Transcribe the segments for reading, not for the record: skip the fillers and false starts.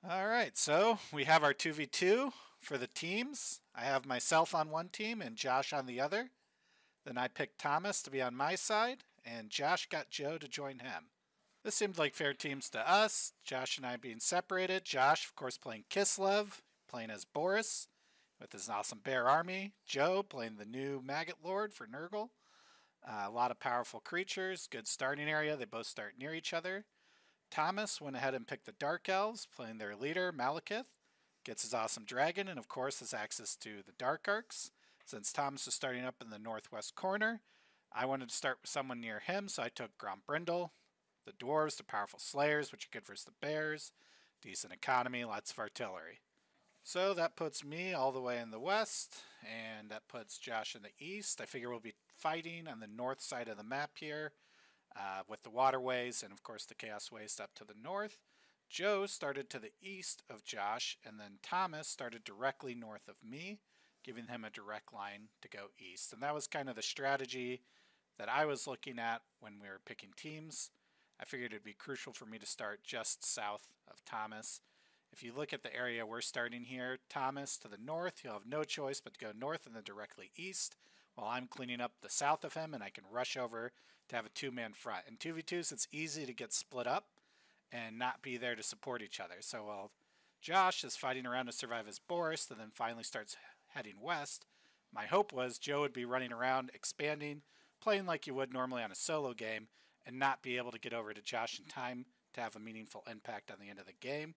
All right, so we have our 2v2 for the teams. I have myself on one team and Josh on the other. Then I picked Thomas to be on my side, and Josh got Joe to join him. This seemed like fair teams to us, Josh and I being separated. Josh, of course, playing Kislev, playing as Boris with his awesome bear army. Joe playing the new Maggot Lord for Nurgle. A lot of powerful creatures, good starting area. They both start near each other. Thomas went ahead and picked the Dark Elves, playing their leader, Malekith. Gets his awesome dragon, and of course has access to the Dark Arcs. Since Thomas is starting up in the northwest corner, I wanted to start with someone near him, so I took Grombrindle. The Dwarves, the powerful Slayers, which are good versus the Bears. Decent economy, lots of artillery. So that puts me all the way in the west, and that puts Josh in the east. I figure we'll be fighting on the north side of the map here. With the waterways and of course the Chaos Waste up to the north. Joe started to the east of Josh, and then Thomas started directly north of me, giving him a direct line to go east. And that was kind of the strategy that I was looking at when we were picking teams. I figured it'd be crucial for me to start just south of Thomas. If you look at the area we're starting here, Thomas to the north, he'll have no choice but to go north and then directly east, while I'm cleaning up the south of him, and I can rush over to have a two-man front. In 2v2s, it's easy to get split up and not be there to support each other. So while Josh is fighting around to survive as Boris and then finally starts heading west, my hope was Joe would be running around, expanding, playing like you would normally on a solo game, and not be able to get over to Josh in time to have a meaningful impact on the end of the game.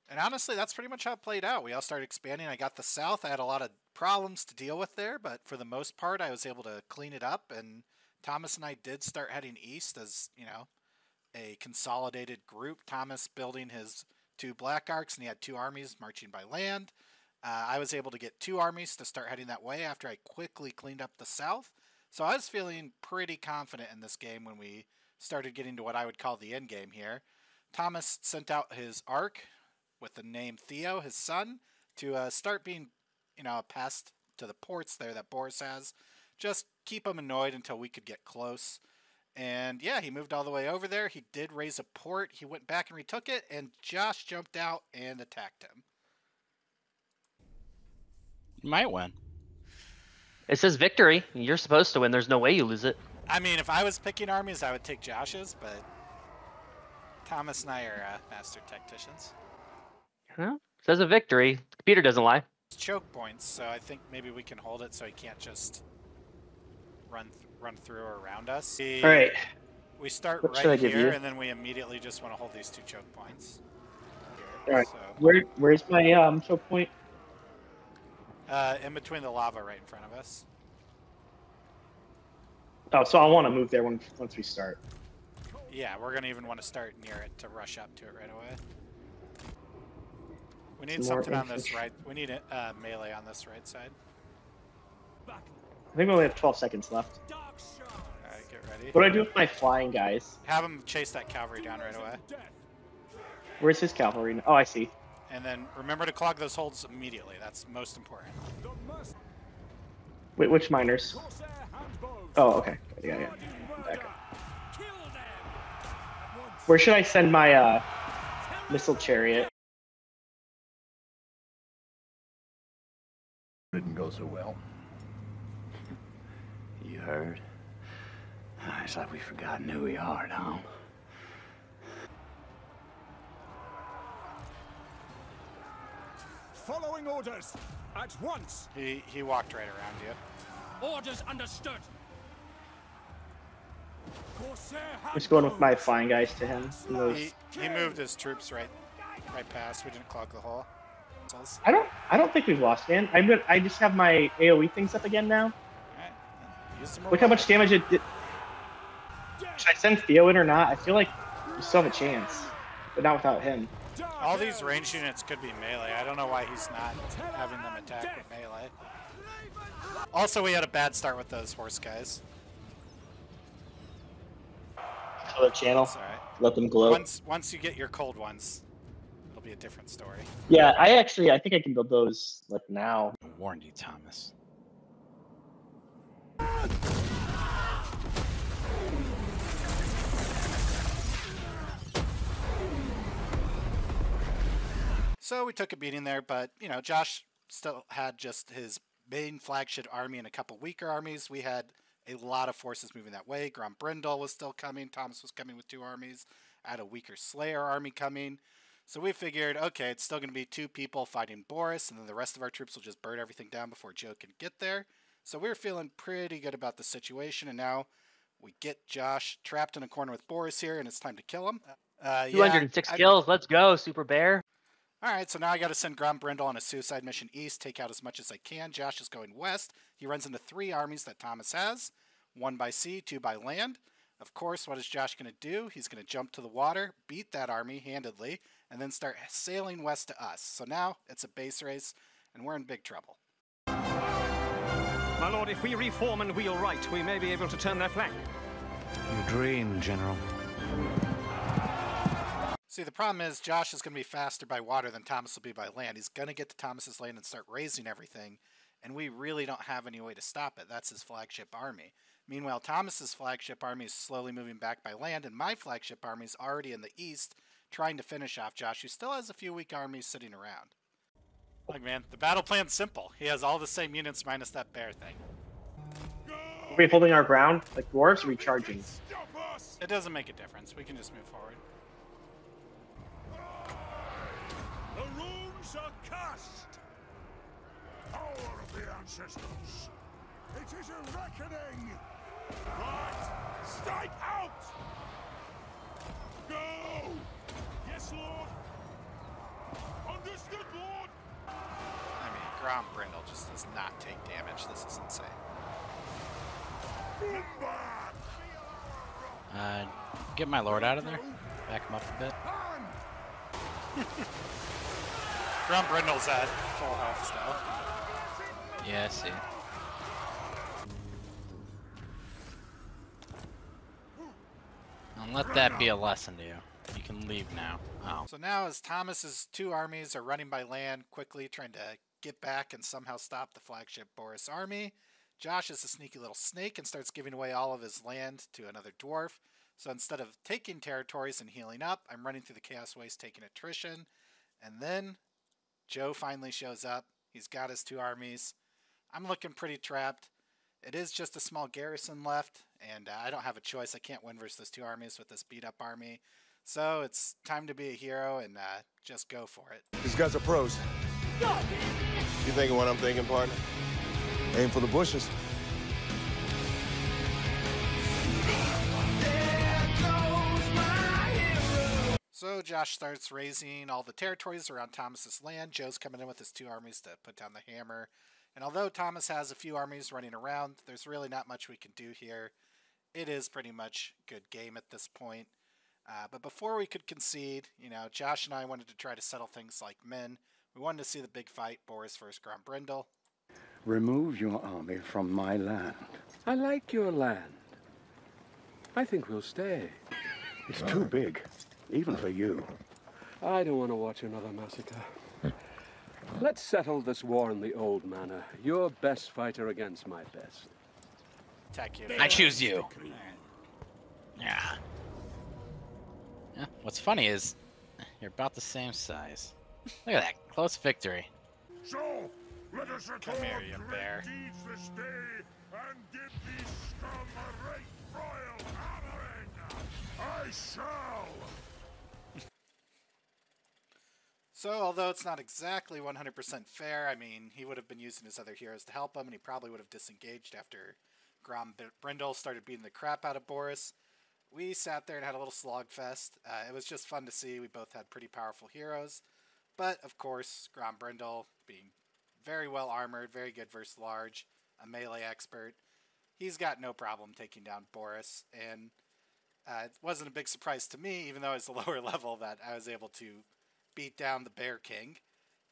And honestly, that's pretty much how it played out. We all started expanding. I got the south. I had a lot of problems to deal with there, but for the most part, I was able to clean it up, and Thomas and I did start heading east as, you know, a consolidated group. Thomas building his 2 Black Arcs, and he had 2 armies marching by land. I was able to get 2 armies to start heading that way after I quickly cleaned up the south. So I was feeling pretty confident in this game when we started getting to what I would call the end game here. Thomas sent out his arc with the name Theo, his son, to start being, you know, a pest to the ports there that Boris has. Just keep him annoyed until we could get close. And yeah, he moved all the way over there. He did raise a port. He went back and retook it, and Josh jumped out and attacked him. You might win. It says victory. You're supposed to win. There's no way you lose it. I mean, if I was picking armies, I would take Josh's, but Thomas and I are master tacticians. Huh? It says a victory. The computer doesn't lie. It's choke points, so I think maybe we can hold it so he can't just run through or around us. All right. We start What right here, and then we immediately just want to hold these 2 choke points. All right. So, Where's my choke point? in between the lava right in front of us. Oh, so I want to move there once we start. Yeah, we're going to even want to start near it to rush up to it right away. We need something on this right. We need a melee on this right side. I think we only have 12 seconds left. Alright, get ready. What do I do with my flying guys? Have him chase that cavalry down right away. Where's his cavalry? Oh, I see. And then remember to clog those holds immediately. That's most important. Wait, which miners? Oh, okay. Yeah. Back up. Where should I send my missile chariot? Didn't go so well. You heard? It's like we've forgotten who we are, Tom. Following orders at once. He walked right around you. Orders understood. Just going with my flying guys to him. He moved his troops right past. We didn't clog the hole. I don't think we've lost, man. I just have my AoE things up again now. Alright. Use some more. Look how much damage it did. Should I send Theo in or not? I feel like we still have a chance, but not without him. All these ranged units could be melee. I don't know why he's not having them attack with melee. Also, we had a bad start with those horse guys. Color channel. That's all right. Let them glow. Once you get your cold ones, it'll be a different story. Yeah, I think I can build those like now. I warned you, Thomas. So we took a beating there, but, you know, Josh still had just his main flagship army and a couple weaker armies. We had a lot of forces moving that way. Grombrindal was still coming. Thomas was coming with 2 armies. I had a weaker Slayer army coming. So we figured, okay, it's still going to be 2 people fighting Boris, and then the rest of our troops will just burn everything down before Joe can get there. So we were feeling pretty good about the situation, and now we get Josh trapped in a corner with Boris here, and it's time to kill him. 206 kills. Let's go, Super Bear. All right, so now I got to send Grombrindal on a suicide mission east, take out as much as I can. Josh is going west. He runs into 3 armies that Thomas has, 1 by sea, 2 by land. Of course, what is Josh going to do? He's going to jump to the water, beat that army handedly, and then start sailing west to us. So now it's a base race, and we're in big trouble. My lord, if we reform and wheel right, we may be able to turn their flank. You dream, General. See, the problem is Josh is going to be faster by water than Thomas will be by land. He's going to get to Thomas's land and start raising everything, and we really don't have any way to stop it. That's his flagship army. Meanwhile, Thomas's flagship army is slowly moving back by land, and my flagship army is already in the east, trying to finish off Josh, who still has a few weak armies sitting around. Like, man, the battle plan's simple. He has all the same units minus that bear thing. Are we holding our ground like dwarves, or are we charging? Stop us! It doesn't make a difference. We can just move forward. The runes are cast! Power of the ancestors! It is a reckoning! Right! Strike out! Go! Yes, Lord! Understood, Lord! I mean, Grombrindal just does not take damage. This is insane. Get my lord out of there. Back him up a bit. Grombrindal's at full health still. Yeah, I see. And let that be a lesson to you. You can leave now. Oh. So now as Thomas's 2 armies are running by land, quickly trying to get back and somehow stop the flagship Boris army, Josh is a sneaky little snake and starts giving away all of his land to another dwarf. So instead of taking territories and healing up, I'm running through the Chaos Waste taking attrition. And then Joe finally shows up. He's got his 2 armies. I'm looking pretty trapped. It is just a small garrison left, and I don't have a choice. I can't win versus those 2 armies with this beat-up army. So it's time to be a hero and just go for it. These guys are pros. You thinking what I'm thinking, partner? Aim for the bushes. So Josh starts raising all the territories around Thomas's land. Joe's coming in with his 2 armies to put down the hammer. And although Thomas has a few armies running around, there's really not much we can do here. It is pretty much good game at this point. But before we could concede, you know, Josh and I wanted to try to settle things like men. We wanted to see the big fight, Boris versus Grombrindal. Remove your army from my land. I like your land. I think we'll stay. It's too big, even for you. I don't want to watch another massacre. Let's settle this war in the old manner. Your best fighter against my best. Attack you. I choose you. Yeah. Yeah. What's funny is you're about the same size. Look at that. Close victory. So, let us Come here, you record bear. great deeds this day and give these scum a right royal hammering! I shall! So, although it's not exactly 100% fair, I mean, he would have been using his other heroes to help him, and he probably would have disengaged after Grombrindal started beating the crap out of Boris. We sat there and had a little slogfest. It was just fun to see. We both had pretty powerful heroes. But, of course, Grombrindal, being very well armored, very good versus large, a melee expert, he's got no problem taking down Boris. And it wasn't a big surprise to me, even though it's a lower level, that I was able to beat down the Bear King.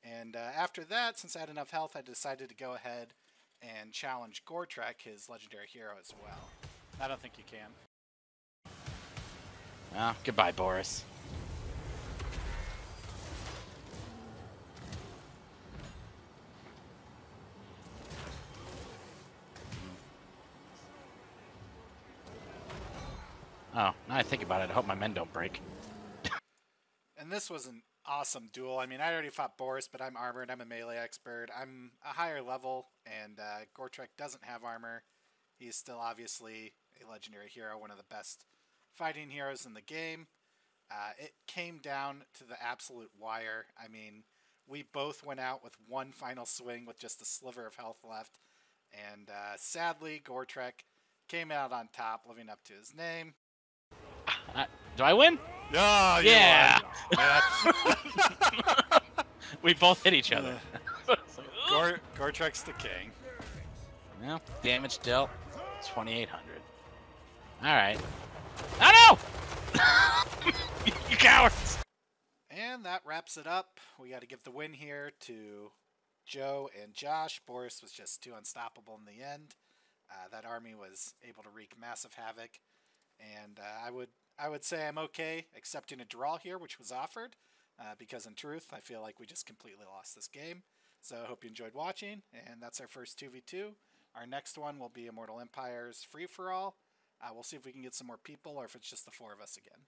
And after that, since I had enough health, I decided to go ahead and challenge Gortrek, his legendary hero, as well. I don't think you can. Well, goodbye, Boris. Oh, now I think about it, I hope my men don't break. And this was an awesome duel. I mean, I already fought Boris, but I'm armored. I'm a melee expert. I'm a higher level, and Gortrek doesn't have armor. He's still obviously a legendary hero, one of the best fighting heroes in the game. It came down to the absolute wire. I mean, we both went out with one final swing with just a sliver of health left. And sadly, Gortrek came out on top, living up to his name. Do I win? Oh, yeah. We both hit each other. Gortrek's the king. Well, damage dealt 2,800. All right. Oh no! You cowards! And that wraps it up. We got to give the win here to Joe and Josh. Boris was just too unstoppable in the end. That army was able to wreak massive havoc, and I would say I'm okay accepting a draw here, which was offered, because in truth, I feel like we just completely lost this game. So I hope you enjoyed watching, and that's our first 2v2. Our next one will be Immortal Empires Free-for-All. We'll see if we can get some more people, or if it's just the 4 of us again.